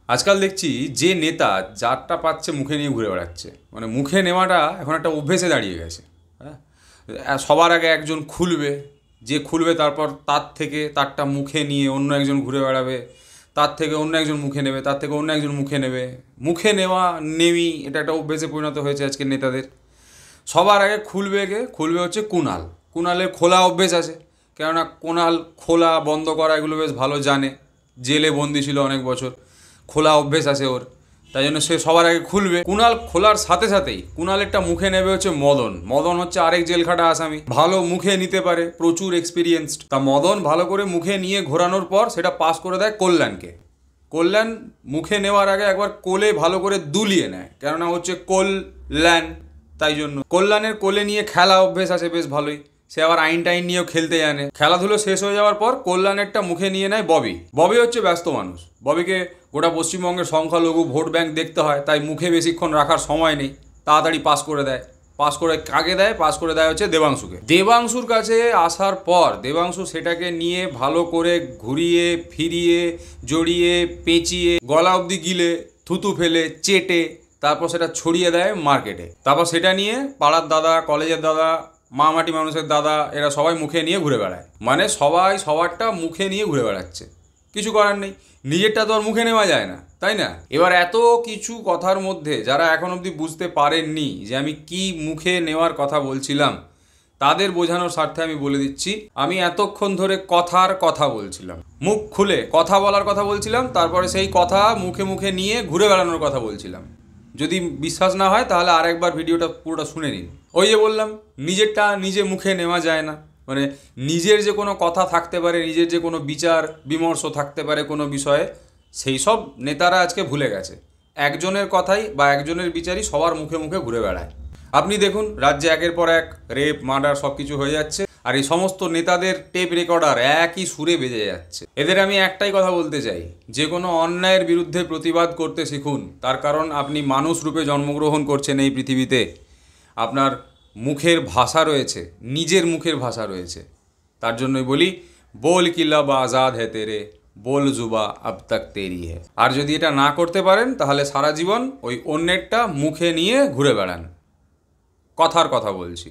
আজকাল দেখছি যে নেতা যারটা পাচ্ছে মুখে নিয়ে ঘুরে বেড়াচ্ছে, মানে মুখে নেওয়াটা এখন একটা অভ্যেসে দাঁড়িয়ে গেছে। হ্যাঁ, সবার আগে একজন খুলবে, যে খুলবে তারপর তার থেকে তারটা মুখে নিয়ে অন্য একজন ঘুরে বেড়াবে, তার থেকে অন্য একজন মুখে নেবে, তার থেকে অন্য একজন মুখে নেবে। মুখে নেওয়া নেওয়ি এটা একটা অভ্যেসে পরিণত হয়েছে আজকের নেতাদের। সবার আগে খুলবে হচ্ছে কুণাল। কুণালের খোলা অভ্যেস আছে, কেননা কুণাল খোলা বন্ধ করা এগুলো বেশ ভালো জানে, জেলে বন্দি ছিল অনেক বছর, খোলা অভ্যেস আছে ওর, তাই জন্য সে সবার আগে খুলবে। কুণাল খোলার সাথে সাথেই কুণালেরটা মুখে নেবে হচ্ছে মদন। মদন হচ্ছে আরেক জেলখাটা আসামি, ভালো মুখে নিতে পারে, প্রচুর এক্সপিরিয়েন্সড। তা মদন ভালো করে মুখে নিয়ে ঘোরানোর পর সেটা পাস করে দেয় কল্যাণকে। কল্যাণ মুখে নেওয়ার আগে একবার কোলে ভালো করে দুলিয়ে নেয়, কেননা হচ্ছে কল্যাণ, তাই জন্য কল্যাণের কোলে নিয়ে খেলা অভ্যেস আছে বেশ ভালোই। সে আবার আইন টাইন নিয়েও খেলতে জানে। খেলাধুলো শেষ হয়ে যাওয়ার পর কল্যাণেরটা মুখে নিয়ে নেয় ববি। ববি হচ্ছে ব্যস্ত মানুষ, ববিকে গোটা পশ্চিমবঙ্গের সংখ্যালঘু ভোট ব্যাংক দেখতে হয়, তাই মুখে বেশিক্ষণ রাখার সময় নেই, তাড়াতাড়ি পাস করে দেয়। পাস করে কাকে দেয়? পাস করে দেয় হচ্ছে দেবাংশুকে। দেবাংশুর কাছে আসার পর দেবাংশু সেটাকে নিয়ে ভালো করে ঘুরিয়ে ফিরিয়ে জড়িয়ে পেঁচিয়ে গলা অবধি গিলে থুতু ফেলে চেটে তারপর সেটা ছড়িয়ে দেয় মার্কেটে। তারপর সেটা নিয়ে পাড়ার দাদা, কলেজের দাদা, মা মাটি মানুষের দাদা, এরা সবাই মুখে নিয়ে ঘুরে বেড়ায়। মানে সবাই সবারটা মুখে নিয়ে ঘুরে বেড়াচ্ছে, কিছু করার নেই। নিজেরটা তো আর মুখে নেওয়া যায় না, তাই না? এবার এত কিছু কথার মধ্যে যারা এখন অবধি বুঝতে পারেননি যে আমি কি মুখে নেওয়ার কথা বলছিলাম, তাদের বোঝানোর স্বার্থে আমি বলে দিচ্ছি, আমি এতক্ষণ ধরে কথার কথা বলছিলাম, মুখ খুলে কথা বলার কথা বলছিলাম, তারপরে সেই কথা মুখে মুখে নিয়ে ঘুরে বেড়ানোর কথা বলছিলাম। যদি বিশ্বাস না হয় তাহলে আরেকবার ভিডিওটা পুরোটা শুনে নিন। ওই যে বললাম, নিজেরটা নিজে মুখে নেওয়া যায় না, মানে নিজের যে কোনো কথা থাকতে পারে, নিজের যে কোনো বিচার বিমর্শ থাকতে পারে কোনো বিষয়ে, সেই সব নেতারা আজকে ভুলে গেছে। একজনের কথাই বা একজনের বিচারই সবার মুখে মুখে ঘুরে বেড়ায়। আপনি দেখুন, রাজ্যে একের পর এক রেপ মার্ডার সব কিছু হয়ে যাচ্ছে, আর এই সমস্ত নেতাদের টেপ রেকর্ডার একই সুরে বেজে যাচ্ছে। এদের আমি একটাই কথা বলতে চাই, যে কোনো অন্যায়ের বিরুদ্ধে প্রতিবাদ করতে শিখুন। তার কারণ আপনি মানুষ রূপে জন্মগ্রহণ করছেন এই পৃথিবীতে, আপনার মুখের ভাষা রয়েছে, নিজের মুখের ভাষা রয়েছে। তার জন্যই বলি, बोल की लब आज़ाद है तेरे, बोल जुबा अब तक तेरी है। আর যদি এটা না করতে পারেন তাহলে সারা জীবন ওই অন্যেরটা মুখে নিয়ে ঘুরে বেড়ান। কথার কথা বলছি।